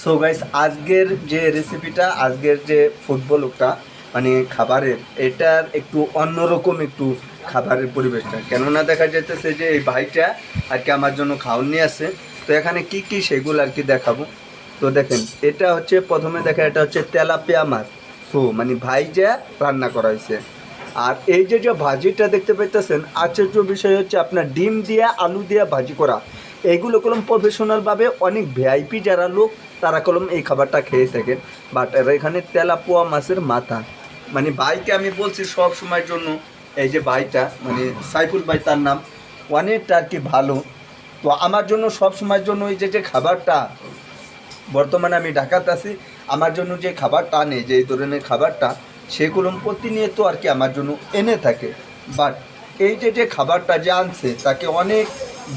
So guys আজকের যে রেসিপিটা, আজকের যে ফুটবলটা মানে খাবারের, এটার একটু অন্যরকম একটু খাবারের পরিবেশটা, কেননা দেখা যাইতেছে যে এই ভাইটা আর কি আমার জন্য খাওয়ান নিয়ে আসে। তো এখানে কি কি সেগুলো আর কি দেখাবো। তো দেখেন, এটা হচ্ছে প্রথমে দেখেন, এটা হচ্ছে তেলাপিয়া মাছ। সো মানে ভাই যা রান্না করা হয়েছে। আর এই যে যে ভাজিটা দেখতে পাইতেছেন, আশ্চর্য বিষয় হচ্ছে আপনার ডিম দিয়া আলু দিয়া ভাজি করা। এইগুলো কলম প্রফেশনালভাবে অনেক ভিআইপি যারা লোক তারা কলম এই খাবারটা খেয়ে থাকেন। বাট এখানে তেলাপোয়া মাছের মাথা, মানে ভাইকে আমি বলছি সব সময়ের জন্য, এই যে ভাইটা মানে সাইফুল ভাই তার নাম, অনেকটা আর কি ভালো। তো আমার জন্য সব সময়ের জন্য এই যে যে খাবারটা, বর্তমানে আমি ঢাকাতে আছি, আমার জন্য যে খাবারটা আনে, যে এই ধরনের খাবারটা, সেগুলো প্রতিনিয়ত আর কি আমার জন্য এনে থাকে। বাট এই যে যে খাবারটা যে আনছে তাকে অনেক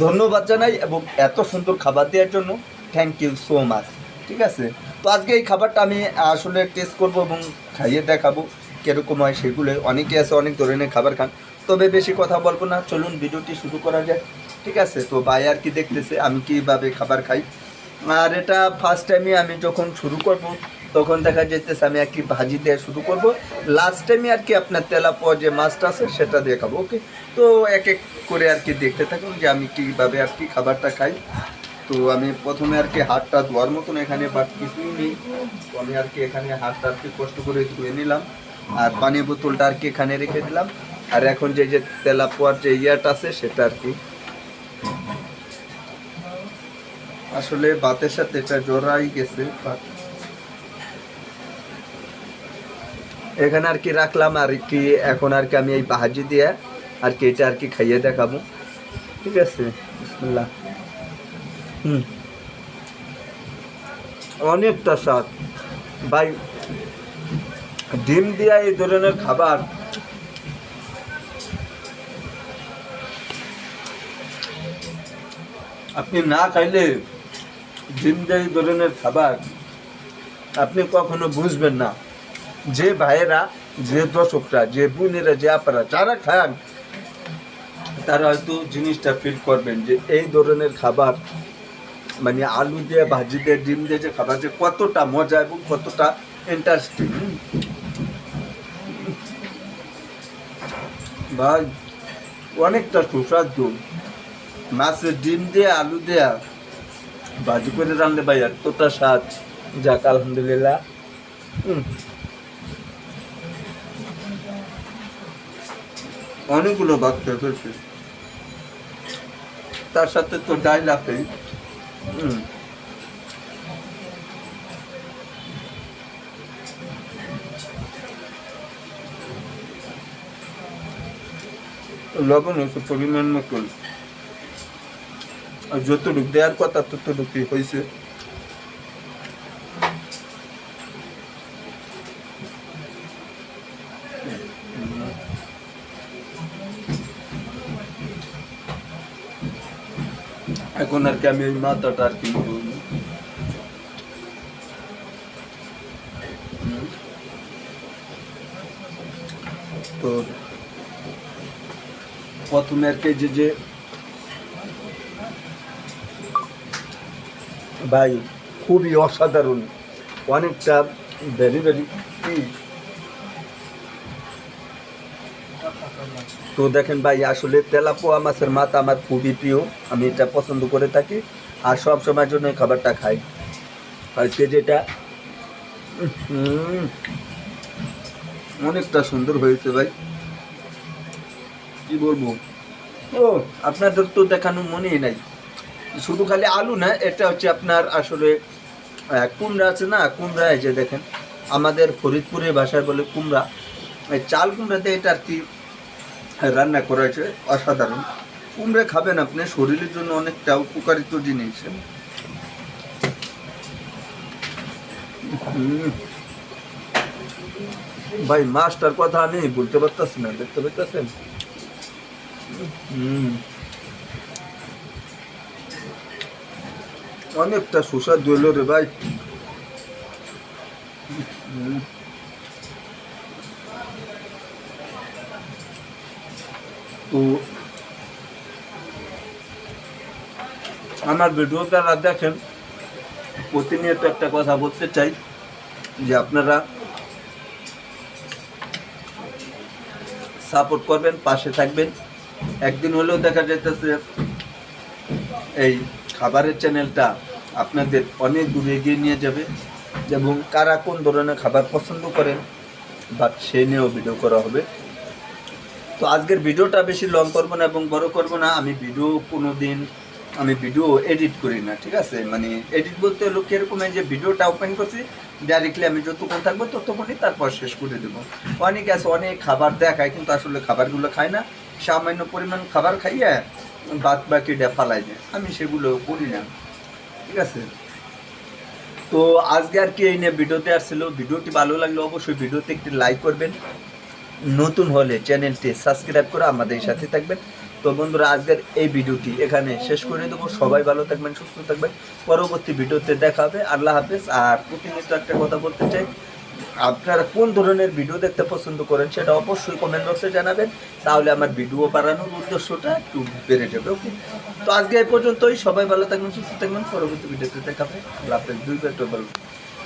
ধন্যবাদ জানাই, এবং এত সুন্দর খাবার দেওয়ার জন্য থ্যাংক ইউ সো মাচ। ঠিক আছে, তো আজকে এই খাবারটা আমি আসলে টেস্ট করব এবং খাইয়ে দেখাবো কীরকম হয়। সেগুলো অনেকে আছে অনেক ধরনের খাবার খান, তবে বেশি কথা বলবো না, চলুন ভিডিওটি শুরু করা যায়। ঠিক আছে, তো ভাই আর কি দেখতেছে আমি কীভাবে খাবার খাই। আর এটা ফার্স্ট টাইমে আমি যখন শুরু করব, তখন দেখা যেতেছে আমি আর কি ভাজি দিয়ে শুরু করব, লাস্ট টাইমে আর কি আপনার তেলাপোয়া যে মাছটা আছে সেটা দিয়ে খাবো। ওকে, তো এক এক করে আর কি দেখতে থাকুন যে আমি কীভাবে আর কি খাবারটা খাই। তো আমি প্রথমে আর কি হাতটা ধোয়ার মতন এখানে বাট কিছুই নেই, তো আমি আর কি এখানে হাতটা আর কি কষ্ট করে ধুয়ে নিলাম, আর পানির বোতলটা আর কি এখানে রেখে দিলাম। আর এখন যে যে তেলাপোয়ার যে ইয়াটা আছে সেটা আর কি আসলে ভাতের সাথে এটা জড়াই গেছে, এখানে আর কি রাখলাম। আর কি এখন আর কি আমি এই ভাজি দিয়ে আর কি এটা আর কি খাইয়ে দেখাবো। ঠিক আছে, বিসমিল্লাহ। অনেকটা স্বাদ ভাই, ডিম দিয়া এই ধরনের খাবার আপনি না খাইলে, ডিম দিয়া এই ধরনের খাবার আপনি কখনো বুঝবেন না। যে ভাইয়েরা, যে দর্শকরা, যে বোনেরা, যে আপনারা যারা খান, তারা হয়তো জিনিসটা ফিল করবেন যে এই ধরনের খাবার মানে আলু দিয়ে ভাজি দিয়ে ডিম দিয়ে যে খাবার, যে কতটা মজা এবং কতটা ইন্টারেস্টিং। ভাই অনেকটা সুস্বাদু, মাছের ডিম দিয়ে আলু দেয়া ভাজি করে রান্না ভাই এতটা স্বাদ, যাক আলহামদুলিল্লাহ। অনেকগুলো ভাত খেয়েছে, তার সাথে তো ডাল আছে। লবণ হয়েছে পরিমাণ মতন, আর যতটুকু দেওয়ার কথা ততটুকুই হয়েছে। এখন আর কি আমি এই মাথাটা আর কি তো প্রথমে আর কি যে ভাই খুবই অসাধারণ, অনেকটা ভেরি ভেরি। তো দেখেন ভাই, আসলে তেলাপোয়া মাছের মাথা আমার খুবই প্রিয়, আমি এটা পছন্দ করে থাকি আর সব সময়ের জন্য এই খাবারটা খাই। আজকে যেটা অনেকটা সুন্দর হয়েছে ভাই, কি বলবো। ও আপনাদের তো দেখানো মনেই নাই, শুধু খালি আলু না, এটা হচ্ছে আপনার আসলে কুমড়া আছে না, কুমড়া, এই যে দেখেন আমাদের ফরিদপুরের ভাষায় বলে কুমড়া, এই চাল কুমড়াতে এটা আর কি রান্না করা হয়েছে। অসাধারণ, কুমড়া খাবেন আপনি, শরীরের জন্য অনেকটা উপকারিত জিনিস। ভাই মাছটার কথা আমি বলতে পারতেছি না, দেখতে পাইতেছেন। অনেকটা সুস্বাদু হলো রে ভাই। তো আমার ভিডিও যারা দেখেন প্রতিনিয়ত একটা কথা বলতে চাই যে আপনারা সাপোর্ট করবেন, পাশে থাকবেন। একদিন হলেও দেখা যাইতেছে এই খাবারের চ্যানেলটা আপনাদের অনেক দূরে এগিয়ে নিয়ে যাবে, এবং কারা কোন ধরনের খাবার পছন্দ করেন বাট সে নিয়েও ভিডিও করা হবে। তো আজকের ভিডিওটা বেশি লং করবো না এবং বড় করবো না। আমি ভিডিও এডিট করি না, ঠিক আছে? মানে এডিট বলতে হলো কীরকম, যে ভিডিওটা ওপেন করছি ডাইরেক্টলি আমি যতক্ষণ থাকবো ততক্ষণই, তারপর শেষ করে দেবো। অনেক আছে অনেক খাবার দেখায় কিন্তু আসলে খাবারগুলো খায় না, সামান্য পরিমাণ খাবার খাইয়ে বাদ বাকিটা ফালাই দেয়। আমি সেগুলো করি না, ঠিক আছে? তো আজকে আর কি এই নিয়ে ভিডিওতে আসছিল। ভিডিওটি ভালো লাগলে অবশ্যই ভিডিওতে একটি লাইক করবেন, নতুন হলে চ্যানেলটি সাবস্ক্রাইব করে আমাদের সাথে থাকবেন। তো বন্ধুরা, আজকের এই ভিডিওটি এখানে শেষ করে দেবো। সবাই ভালো থাকবেন, সুস্থ থাকবেন। পরবর্তী ভিডিওতে দেখা হবে। আল্লাহ হাফেজ। আর প্রতিনিয়ত একটা কথা বলতে চাই, আপনারা কোন ধরনের ভিডিও দেখতে পছন্দ করেন সেটা অবশ্যই কমেন্ট বক্সে জানাবেন, তাহলে আমার ভিডিও বাড়ানোর উদ্দেশ্যটা একটু বেড়ে যাবে। ওকে, তো আজকে এই পর্যন্তই। সবাই ভালো থাকবেন, সুস্থ থাকবেন। পরবর্তী ভিডিওতে দেখা হবে। আল্লাহ হাফেজ। 2 বলবো।